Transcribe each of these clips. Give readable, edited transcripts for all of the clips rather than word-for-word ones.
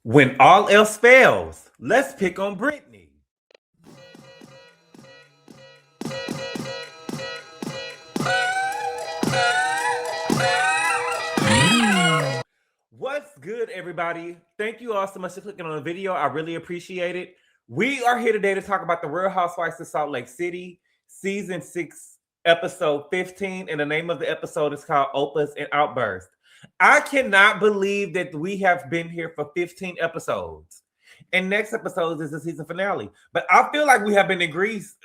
When all else fails, let's pick on Brittany. What's good, everybody? Thank you all so much for clicking on the video. I really appreciate it. We are here today to talk about the Real Housewives of Salt Lake City, Season 6, Episode 15, and the name of the episode is called Opas and Outbursts. I cannot believe that we have been here for 15 episodes. And next episode is the season finale. But I feel like we have been in Greece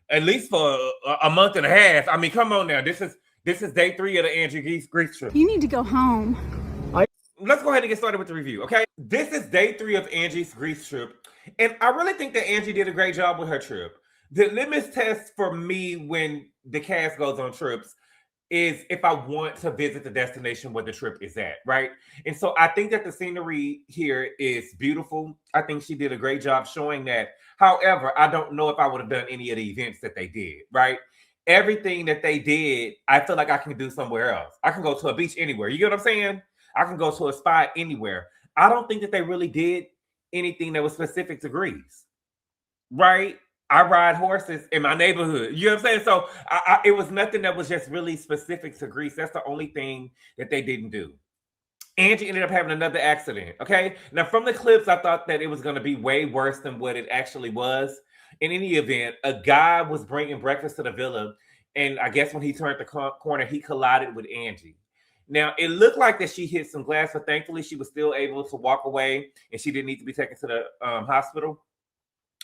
at least for a month and a half. I mean, come on now. This is day 3 of the Angie Greece trip. You need to go home. Let's go ahead and get started with the review, okay? This is day 3 of Angie's Greece trip. And I really think that Angie did a great job with her trip. The litmus test for me when the cast goes on trips is if I want to visit the destination where the trip is at, right? And so I think that the scenery here is beautiful. I think she did a great job showing that. However, I don't know if I would have done any of the events that they did, right? Everything that they did, I feel like I can do somewhere else. I can go to a beach anywhere. You get what I'm saying? I can go to a spot anywhere. I don't think that they really did anything that was specific to Greece, right? I ride horses in my neighborhood. You know what I'm saying? So it was nothing that was just really specific to Greece. That's the only thing that they didn't do. Angie ended up having another accident, okay? Now, from the clips, I thought that it was going to be way worse than what it actually was. In any event, a guy was bringing breakfast to the villa, and I guess when he turned the corner, he collided with Angie. Now, it looked like that she hit some glass, but thankfully she was still able to walk away, and she didn't need to be taken to the hospital.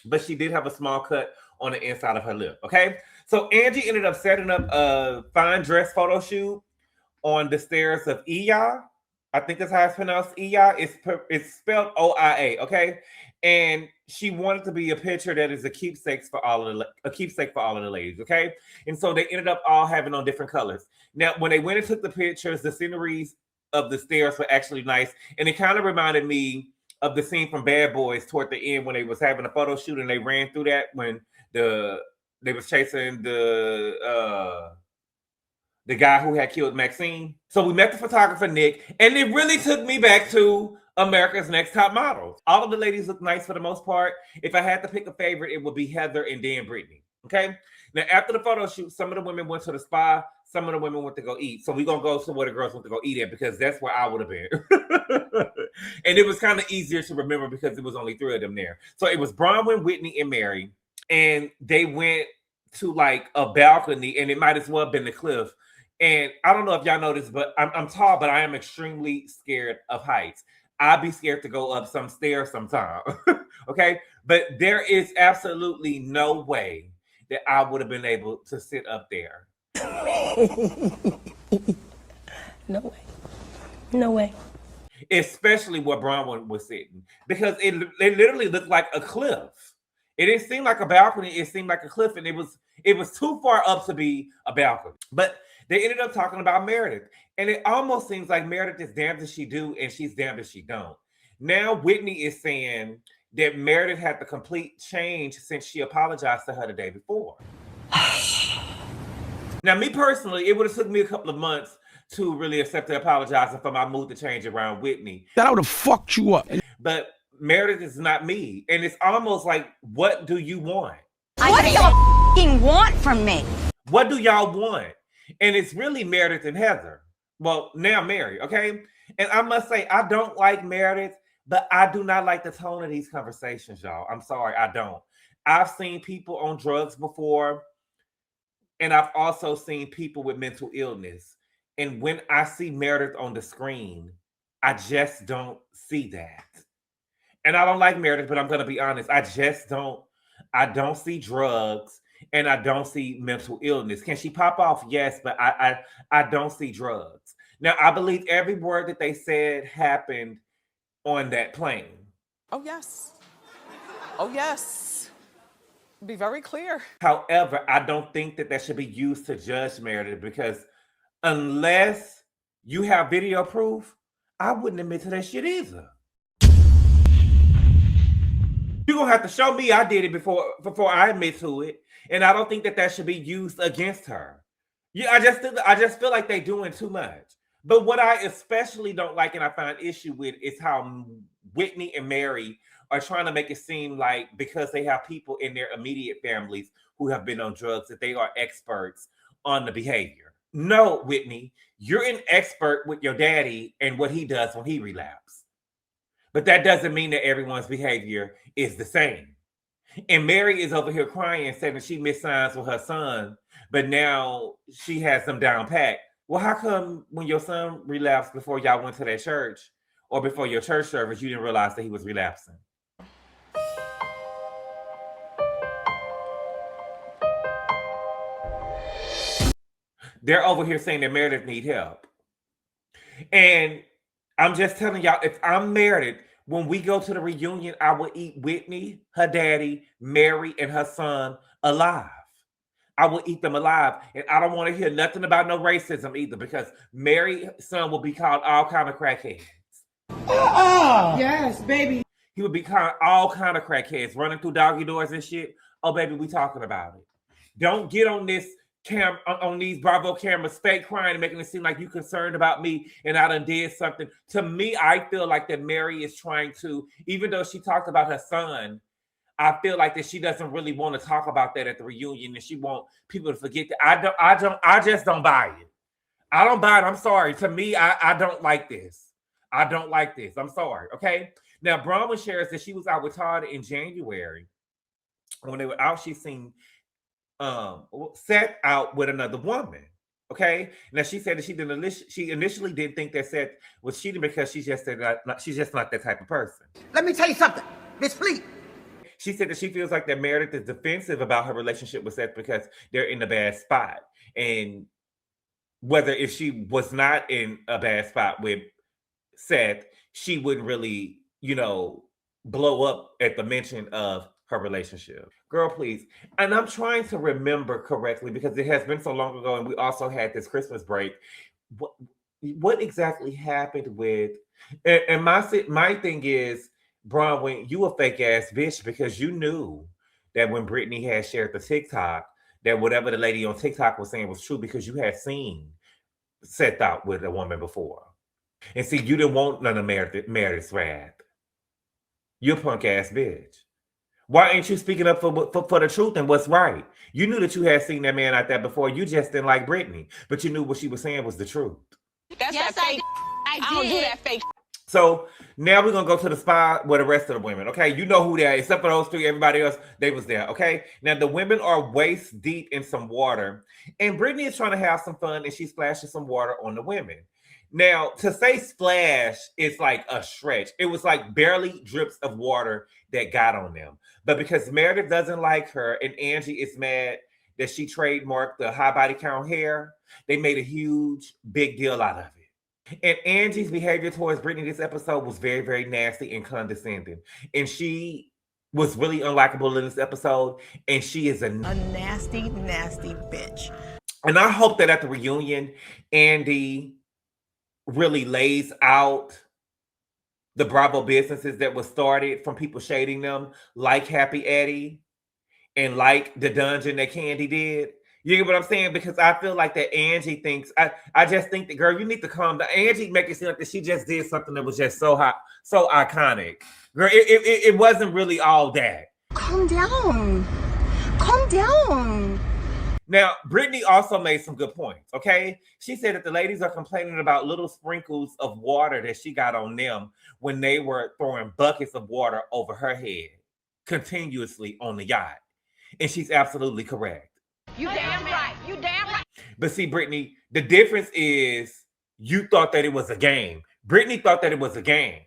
But she did have a small cut on the inside of her lip, okay? So Angie ended up setting up a fine dress photo shoot on the stairs of Iya. I think that's how it's pronounced, Iya. It's spelled O-I-A, okay? And she wanted to be a picture that is a keepsake for all of the ladies, okay? And so they ended up all having on different colors. Now, when they went and took the pictures, the sceneries of the stairs were actually nice, and it kind of reminded me of the scene from Bad Boys toward the end when they was having a photo shoot and they ran through that when they was chasing the guy who had killed Maxine. So we met the photographer, Nick, and it really took me back to America's Next Top Models. All of the ladies look nice for the most part. If I had to pick a favorite, it would be Heather and then Brittany, okay? Now, after the photo shoot, some of the women went to the spa, some of the women went to go eat. So we're going to go to where the girls went to go eat at because that's where I would have been. And it was kind of easier to remember because it was only 3 of them there. So it was Bronwyn, Whitney, and Mary. And they went to like a balcony, and it might as well have been the cliff. And I don't know if y'all know this, but I'm tall, but I am extremely scared of heights. I'd be scared to go up some stairs sometime. Okay? But there is absolutely no way that I would have been able to sit up there. No way. No way. Especially where Bronwyn was sitting. Because it literally looked like a cliff. It didn't seem like a balcony. It seemed like a cliff. And it was too far up to be a balcony. But they ended up talking about Meredith. And it almost seems like Meredith is damned if she do and she's damned if she don't. Now Whitney is saying that Meredith had the complete change since she apologized to her the day before. Now, me personally, it would have took me a couple of months to really accept the apologizing for my mood to change around Whitney. That would have fucked you up. But Meredith is not me. And it's almost like, what do you want? What do y'all f***ing want from me? What do y'all want? And it's really Meredith and Heather. Well, now Mary, okay? And I must say, I don't like Meredith, but I do not like the tone of these conversations, y'all. I'm sorry, I don't. I've seen people on drugs before, and I've also seen people with mental illness. And when I see Meredith on the screen, I just don't see that. And I don't like Meredith, but I'm going to be honest. I don't see drugs, and I don't see mental illness. Can she pop off? Yes, but I don't see drugs. Now, I believe every word that they said happened on that plane. Oh, yes. Oh, yes. Be very clear. However, I don't think that should be used to judge Meredith because unless you have video proof, I wouldn't admit to that shit either. You're going to have to show me I did it before I admit to it. And I don't think that should be used against her. Yeah, I just feel like they're doing too much. But what I especially don't like and I find issue with is how Whitney and Mary are trying to make it seem like because they have people in their immediate families who have been on drugs that they are experts on the behavior. No, Whitney, you're an expert with your daddy and what he does when he relapses. But that doesn't mean that everyone's behavior is the same. And Mary is over here crying, saying that she missed signs with her son, but now she has them down pat. Well, how come when your son relapsed before y'all went to that church or before your church service, you didn't realize that he was relapsing? They're over here saying that Meredith need help. And I'm just telling y'all, if I'm Meredith, when we go to the reunion, I will eat Whitney, her daddy, Mary, and her son alive. I will eat them alive. And I don't want to hear nothing about no racism either, because Mary's son will be called all kind of crackheads. Yes, baby. He would be called all kind of crackheads, running through doggy doors and shit. Oh, baby, we talking about it. Don't get on this on these Bravo cameras, fake crying and making it seem like you concerned about me and I done did something. To me, I feel like that Mary is trying to, even though she talked about her son, I feel like that she doesn't really want to talk about that at the reunion, and she want people to forget that. I just don't buy it. I don't buy it. I'm sorry. To me, I don't like this. I don't like this. I'm sorry. Okay. Now, Bronwyn shares that she was out with Todd in January. When they were out, she seen Seth out with another woman. Okay. Now she said that she initially didn't think that Seth was cheating because she's just not that type of person. Let me tell you something, Miss Fleet. She said that she feels like that Meredith is defensive about her relationship with Seth because they're in a bad spot. And whether if she was not in a bad spot with Seth, she wouldn't really, blow up at the mention of her relationship. Girl, please. And I'm trying to remember correctly because it has been so long ago, and we also had this Christmas break. What exactly happened with? And my thing is, Bronwyn, you a fake ass bitch, because you knew that when Brittany had shared the TikTok, that whatever the lady on TikTok was saying was true, because you had seen Seth out with a woman before. And see, you didn't want none of Meredith's wrath. You a punk ass bitch. Why ain't you speaking up for the truth and what's right? You knew that you had seen that man out there before. You just didn't like Brittany, but you knew what she was saying was the truth. That's yes, that fake. I don't do that fake. So now we're going to go to the spot with the rest of the women, okay? You know who they are, except for those three. Everybody else, they was there, okay? Now, the women are waist deep in some water, and Brittany is trying to have some fun, and she's splashing some water on the women. Now, to say splash is like a stretch. It was like barely drips of water that got on them. But because Meredith doesn't like her and Angie is mad that she trademarked the high body count hair, they made a huge, big deal out of it. And Angie's behavior towards Brittany this episode was very, very nasty and condescending. And she was really unlikable in this episode. And she is a nasty, nasty bitch. And I hope that at the reunion, Andy really lays out the Bravo businesses that were started from people shading them, like Happy Eddie and like the dungeon that Candy did. You get what I'm saying? Because I feel like that Angie thinks, I just think that, girl, you need to calm down. Angie make it seem like that she just did something that was just so hot, so iconic. Girl, it wasn't really all that. Calm down. Calm down. Now, Brittany also made some good points, okay? She said that the ladies are complaining about little sprinkles of water that she got on them when they were throwing buckets of water over her head continuously on the yacht. And she's absolutely correct. You damn right. You damn right. But see, Brittany, the difference is you thought that it was a game. Brittany thought that it was a game,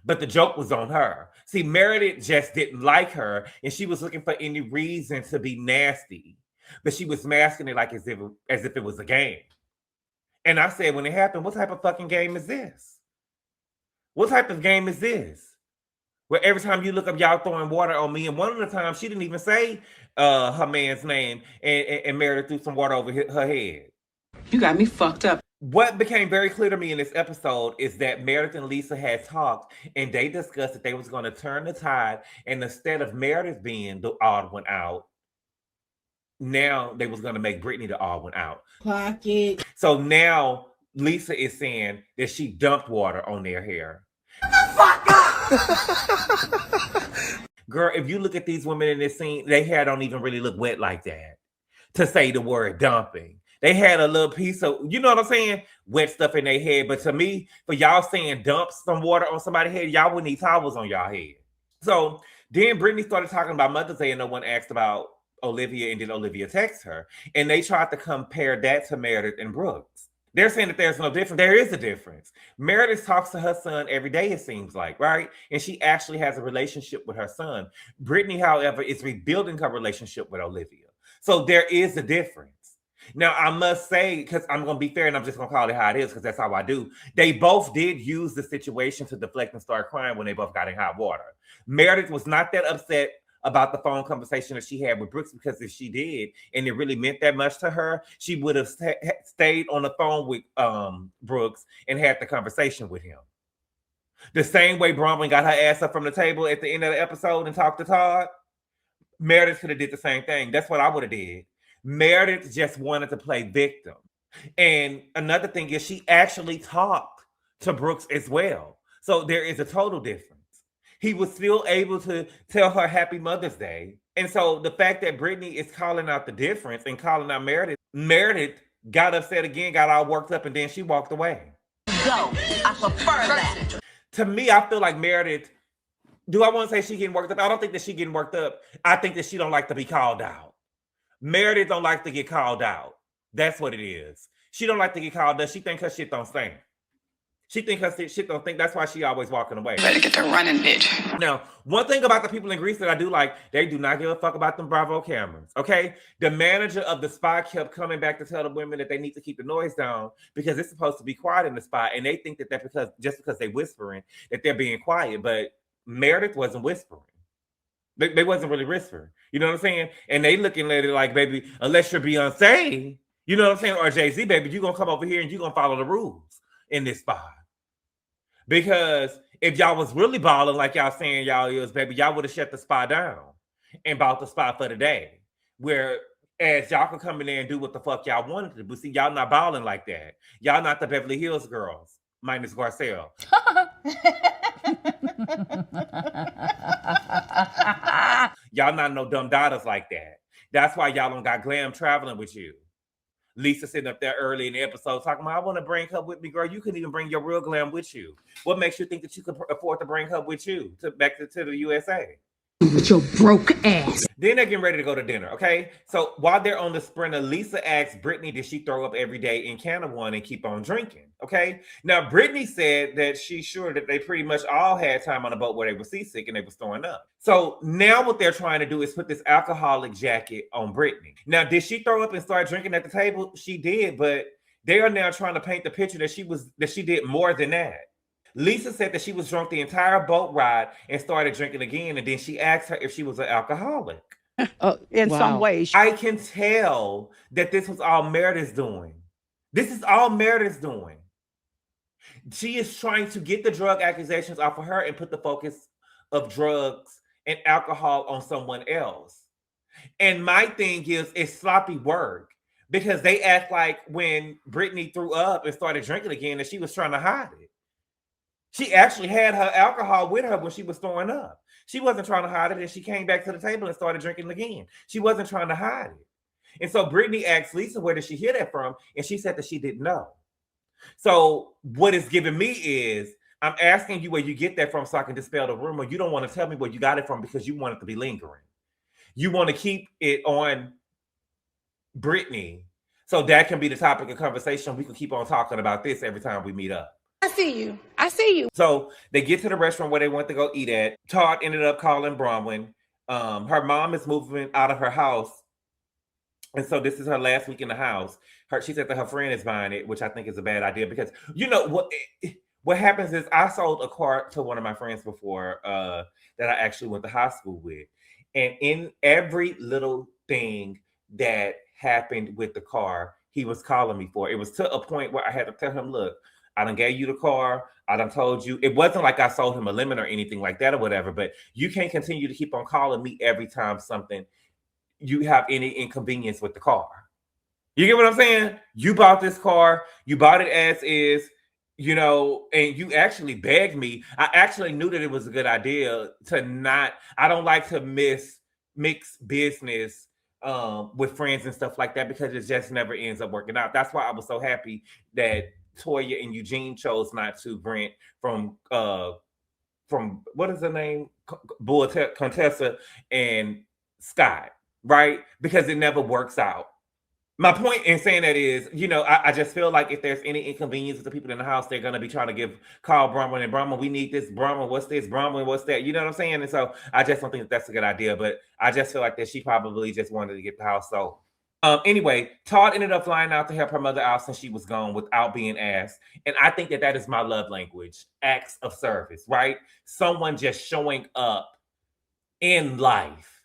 but the joke was on her. See, Meredith just didn't like her, and she was looking for any reason to be nasty. But she was masking it like as if it was a game. And I said, when it happened, what type of fucking game is this? What type of game is this? Where every time you look up, y'all throwing water on me. And one of the times she didn't even say her man's name, and Meredith threw some water over her head. You got me fucked up. What became very clear to me in this episode is that Meredith and Lisa had talked, and they discussed that they was going to turn the tide. And instead of Meredith being the odd one out, now they was going to make Brittany the odd one out. Pocket. So now Lisa is saying that she dumped water on their hair. Fuck up! Girl, if you look at these women in this scene, their hair don't even really look wet like that to say the word dumping. They had a little piece of, you know what I'm saying? Wet stuff in their head. But to me, for y'all saying dump some water on somebody's head, y'all wouldn't need towels on y'all head. So then Brittany started talking about Mother's Day and no one asked about Olivia, and then Olivia text her. And they tried to compare that to Meredith and Brooks. They're saying that there's no difference. There is a difference. Meredith talks to her son every day, it seems like, right? And she actually has a relationship with her son. Brittany, however, is rebuilding her relationship with Olivia. So there is a difference. Now, I must say, because I'm going to be fair and I'm just going to call it how it is because that's how I do. They both did use the situation to deflect and start crying when they both got in hot water. Meredith was not that upset about the phone conversation that she had with Brooks, because if she did, and it really meant that much to her, she would have stayed on the phone with Brooks and had the conversation with him. The same way Bronwyn got her ass up from the table at the end of the episode and talked to Todd, Meredith could have did the same thing. That's what I would have did. Meredith just wanted to play victim. And another thing is she actually talked to Brooks as well. So there is a total difference. He was still able to tell her Happy Mother's Day. And so the fact that Brittany is calling out the difference and calling out Meredith got upset again, got all worked up, and then she walked away. Go. I prefer that. To me, I feel like Meredith, do I want to say she getting worked up? I don't think that she getting worked up. I think that she don't like to be called out. Meredith don't like to get called out. That's what it is. She don't like to get called out. She think her shit don't stink. She think her shit don't think. That's why she always walking away. Better get to running, bitch. Now, one thing about the people in Greece that I do like, they do not give a fuck about them Bravo cameras, okay? The manager of the spa kept coming back to tell the women that they need to keep the noise down because it's supposed to be quiet in the spa, and they think that just because they whispering, that they're being quiet, but Meredith wasn't whispering. They wasn't really whispering. You know what I'm saying? And they looking at it like, baby, unless you're Beyonce, you know what I'm saying, or Jay-Z, baby, you're going to come over here and you're going to follow the rules in this spa. Because if y'all was really balling like y'all saying y'all is, baby, y'all would have shut the spa down and bought the spa for the day. Whereas y'all could come in there and do what the fuck y'all wanted to do. But see, y'all not balling like that. Y'all not the Beverly Hills girls, minus Garcelle. Y'all not no dumb daughters like that. That's why y'all don't got glam traveling with you. Lisa sitting up there early in the episode talking about, I want to bring her with me, girl. You couldn't even bring your real glam with you. What makes you think that you could afford to bring her with you back to the USA? With your broke ass. Then they're getting ready to go to dinner, okay? So while they're on the sprinter, Lisa asks Brittany, did she throw up every day in Can One and keep on drinking, okay? Now, Brittany said that she's sure that they pretty much all had time on the boat where they were seasick and they were throwing up. So now what they're trying to do is put this alcoholic jacket on Brittany. Now, did she throw up and start drinking at the table? She did, but they are now trying to paint the picture that she did more than that. Lisa said that she was drunk the entire boat ride and started drinking again. And then she asked her if she was an alcoholic. In some ways. I can tell that this was all Meredith's doing. This is all Meredith's doing. She is trying to get the drug accusations off of her and put the focus of drugs and alcohol on someone else. And my thing is, it's sloppy work because they act like when Brittany threw up and started drinking again that she was trying to hide it. She actually had her alcohol with her when she was throwing up. She wasn't trying to hide it, and she came back to the table and started drinking again. She wasn't trying to hide it. And so Brittany asked Lisa, where did she hear that from? And she said that she didn't know. So what it's giving me is, I'm asking you where you get that from so I can dispel the rumor. You don't want to tell me where you got it from because you want it to be lingering. You want to keep it on Brittany so that can be the topic of conversation. We can keep on talking about this every time we meet up. I see you. I see you. So they get to the restaurant where they want to go eat at. Todd ended up calling Bronwyn. Her mom is moving out of her house. And so this is her last week in the house. She said that her friend is buying it, which I think is a bad idea because, you know, what happens is I sold a car to one of my friends before that I actually went to high school with. And in every little thing that happened with the car, he was calling me for. It was to a point where I had to tell him, look, I done gave you the car. I done told you. It wasn't like I sold him a lemon or anything like that or whatever, but you can't continue to keep on calling me every time you have any inconvenience with the car. You get what I'm saying? You bought this car. You bought it as is. you know, and you actually begged me. I actually knew that it was a good idea to not, I don't like to mix business with friends and stuff like that because it just never ends up working out. That's why I was so happy that Toya and Eugene chose not to, Brent, from what is the name? Contessa and Scott, right? Because it never works out. My point in saying that is, you know, I just feel like if there's any inconvenience with the people in the house, they're going to be trying to call Bronwyn and Bronwyn, we need this. Bronwyn, what's this? Bronwyn, what's that? You know what I'm saying? And so I just don't think that's a good idea. But I just feel like that she probably just wanted to get the house sold. Anyway, Todd ended up flying out to help her mother out since she was gone without being asked. And I think that is my love language, acts of service, right? Someone just showing up in life,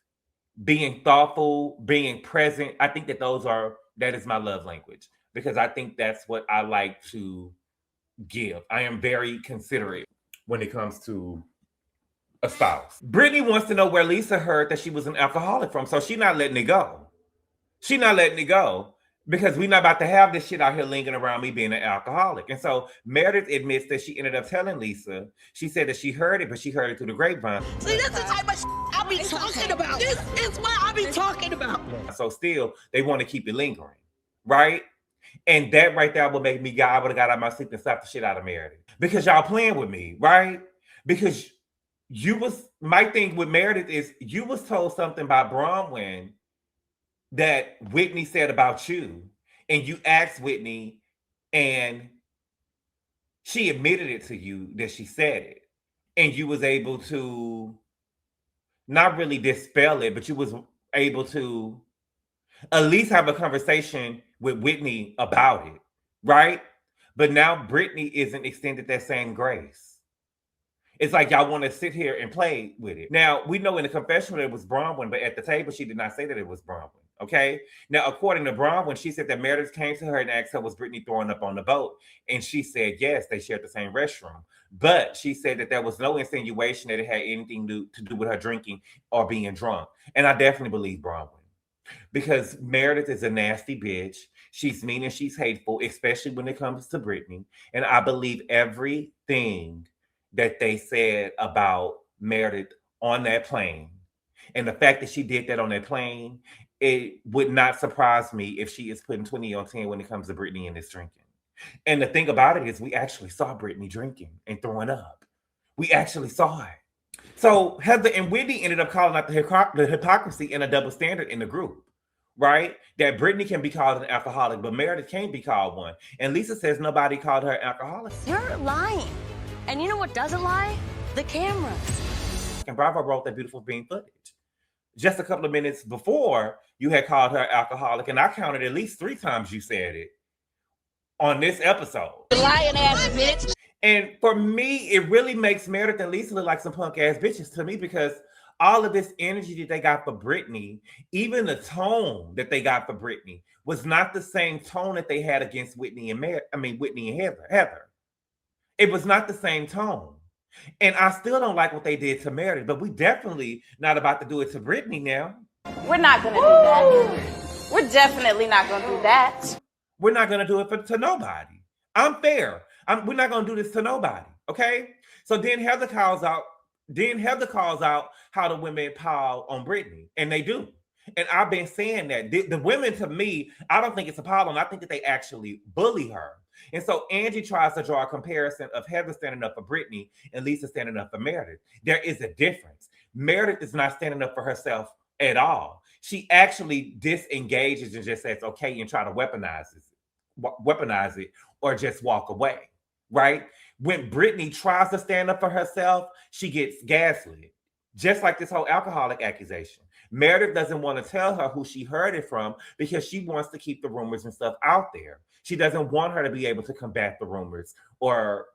being thoughtful, being present. I think that is my love language because I think that's what I like to give. I am very considerate when it comes to a spouse. Brittany wants to know where Lisa heard that she was an alcoholic from, so she's not letting it go. She's not letting it go because we're not about to have this shit out here lingering around me being an alcoholic. And so Meredith admits that she ended up telling Lisa. She said that she heard it, but she heard it through the grapevine. See, that's the type of shit I be talking about. This is what I be talking about. So still, they want to keep it lingering, right? And that right there would make me I would have got out of my sleep and slapped the shit out of Meredith. Because y'all playing with me, right? Because my thing with Meredith is you was told something by Bronwyn that Whitney said about you, and you asked Whitney, and she admitted it to you that she said it, and you was able to not really dispel it, but you was able to at least have a conversation with Whitney about it, right? But now Brittany isn't extended that same grace. It's like y'all want to sit here and play with it. Now, we know in the confessional it was Bronwyn, but at the table, she did not say that it was Bronwyn, okay? Now, according to Bronwyn, she said that Meredith came to her and asked her, was Brittany throwing up on the boat? And she said, yes, they shared the same restroom. But she said that there was no insinuation that it had anything to do with her drinking or being drunk. And I definitely believe Bronwyn. Because Meredith is a nasty bitch. She's mean and she's hateful, especially when it comes to Brittany. And I believe everything that they said about Meredith on that plane. And the fact that she did that on that plane, it would not surprise me if she is putting 20 on 10 when it comes to Brittany and this drinking. And the thing about it is we actually saw Brittany drinking and throwing up. We actually saw it. So Heather and Whitney ended up calling out the hypocrisy and a double standard in the group, right? That Brittany can be called an alcoholic, but Meredith can't be called one. And Lisa says nobody called her an alcoholic. You're lying. And you know what doesn't lie? The cameras. And Bravo wrote that beautiful bean footage. Just a couple of minutes before, you had called her alcoholic, and I counted at least 3 times you said it on this episode. Lying ass bitch. And for me, it really makes Meredith and Lisa look like some punk ass bitches to me because all of this energy that they got for Brittany, even the tone that they got for Brittany, was not the same tone that they had against Whitney and Heather. It was not the same tone. And I still don't like what they did to Meredith, but we definitely not about to do it to Brittany now. We're not going to do that. We're definitely not going to do that. We're not going to do it to nobody. I'm fair. We're not going to do this to nobody, okay? So then Heather calls out how the women pile on Brittany, and they do. And I've been saying that. The women, to me, I don't think it's a problem. I think that they actually bully her. And so Angie tries to draw a comparison of Heather standing up for Brittany and Lisa standing up for Meredith. There is a difference. Meredith is not standing up for herself at all. She actually disengages and just says, okay, and try to weaponize it or just walk away, right? When Brittany tries to stand up for herself, she gets gaslit. Just like this whole alcoholic accusation. Meredith doesn't want to tell her who she heard it from because she wants to keep the rumors and stuff out there. She doesn't want her to be able to combat the rumors or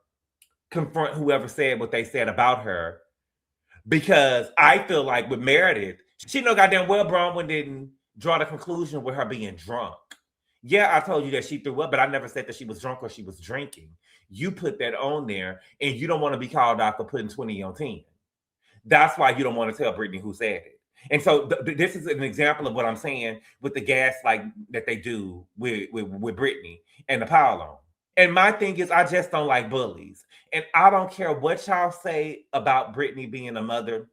confront whoever said what they said about her. Because I feel like with Meredith, she know goddamn well Bronwyn didn't draw the conclusion with her being drunk. Yeah, I told you that she threw up, but I never said that she was drunk or she was drinking. You put that on there and you don't want to be called out for putting 20 on 10. That's why you don't want to tell Brittany who said it. And so this is an example of what I'm saying with the gaslight that they do with Brittany and the pile on. And my thing is, I just don't like bullies. And I don't care what y'all say about Britani being a mother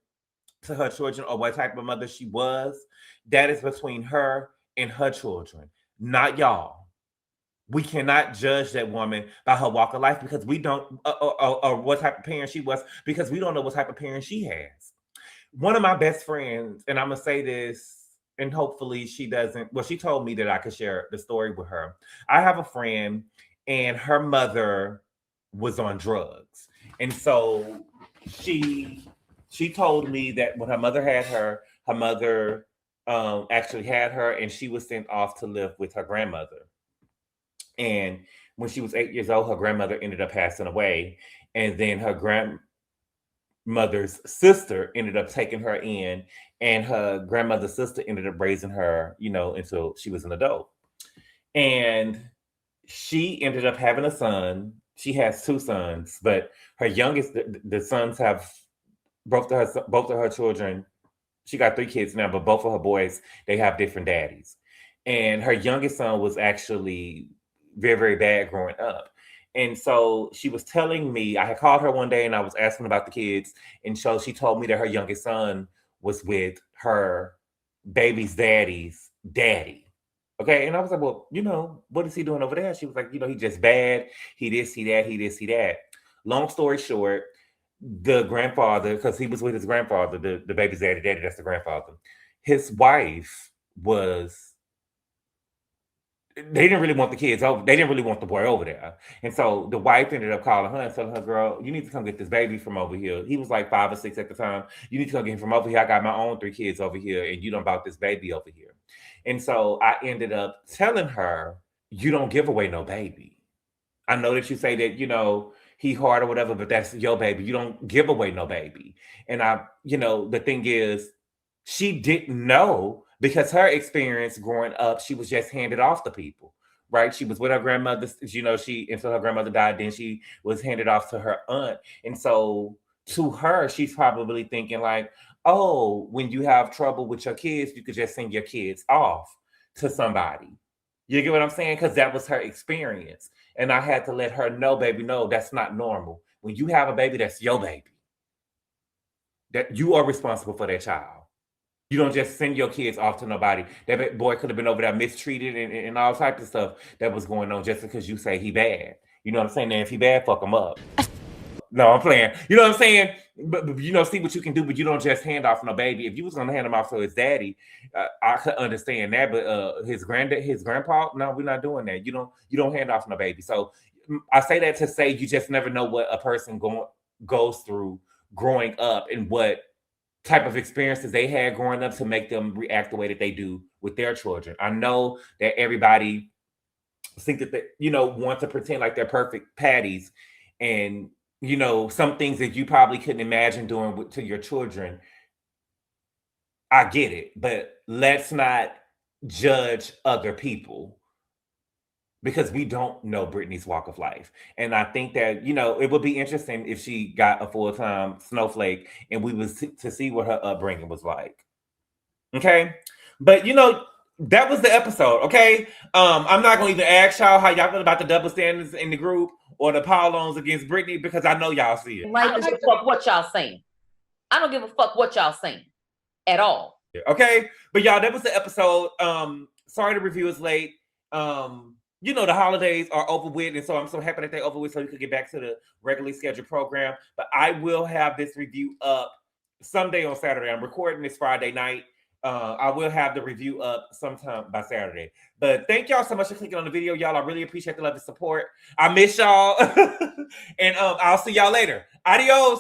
to her children or what type of mother she was. That is between her and her children, not y'all. We cannot judge that woman by her walk of life because we don't, or what type of parent she was, because we don't know what type of parent she has. One of my best friends, and I'm going to say this, and hopefully she doesn't, well, she told me that I could share the story with her. I have a friend, and her mother was on drugs. And so she told me that when her mother had her mother actually had her, and she was sent off to live with her grandmother. And when she was 8 years old, her grandmother ended up passing away. And then her grandmother's sister ended up taking her in, and her grandmother's sister ended up raising her, until she was an adult. And she ended up having a son. She has 2 sons, but her youngest, the sons have both of her children. She got 3 kids now, but both of her boys, they have different daddies. And her youngest son was actually very, very bad growing up. And so she was telling me, I had called her one day and I was asking about the kids. And so she told me that her youngest son was with her baby's daddy's daddy. Okay. And I was like, well, what is he doing over there? She was like, he just bad. He this, he that, he this, he that. Long story short, the grandfather, because he was with his grandfather, the baby's daddy, that's the grandfather. His wife they didn't really want the kids over. They didn't really want the boy over there. And so the wife ended up calling her and telling her, girl, you need to come get this baby from over here. He was like 5 or 6 at the time. You need to come get him from over here. I got my own 3 kids over here, and you done bought this baby over here. And so I ended up telling her, you don't give away no baby. I know that you say that, he hard or whatever, but that's your baby. You don't give away no baby. And the thing is, she didn't know, because her experience growing up, she was just handed off to people, right? She was with her grandmother, until her grandmother died, then she was handed off to her aunt. And so to her, she's probably thinking like, oh, when you have trouble with your kids, you could just send your kids off to somebody. You get what I'm saying? Because that was her experience. And I had to let her know, baby, no, that's not normal. When you have a baby, that's your baby. That you are responsible for that child. You don't just send your kids off to nobody. That boy could have been over there mistreated and all types of stuff that was going on just because you say he bad. You know what I'm saying? And if he bad, fuck him up. No, I'm playing. You know what I'm saying? But see what you can do, but you don't just hand off no baby. If you was gonna hand him off to his daddy, I could understand that. But his grandpa, no, we're not doing that. You don't hand off no baby. So I say that to say you just never know what a person goes through growing up and what type of experiences they had growing up to make them react the way that they do with their children. I know that everybody think that they, want to pretend like they're perfect patties, and some things that you probably couldn't imagine doing to your children. I get it, but let's not judge other people, because we don't know Britani's walk of life. And I think that, it would be interesting if she got a full-time snowflake and we was to see what her upbringing was like. Okay. But, that was the episode. Okay. I'm not going to even ask y'all how y'all feel about the double standards in the group or the power loans against Britani, because I know y'all see it. I don't give a fuck what y'all saying. I don't give a fuck what y'all saying at all. Okay. But y'all, that was the episode. Sorry the review is late. The holidays are over with, and so I'm so happy that they're over with, so we could get back to the regularly scheduled program. But I will have this review up someday on Saturday. I'm recording this Friday night. I will have the review up sometime by Saturday. But thank y'all so much for clicking on the video, y'all. I really appreciate the love and support. I miss y'all. And I'll see y'all later. Adios.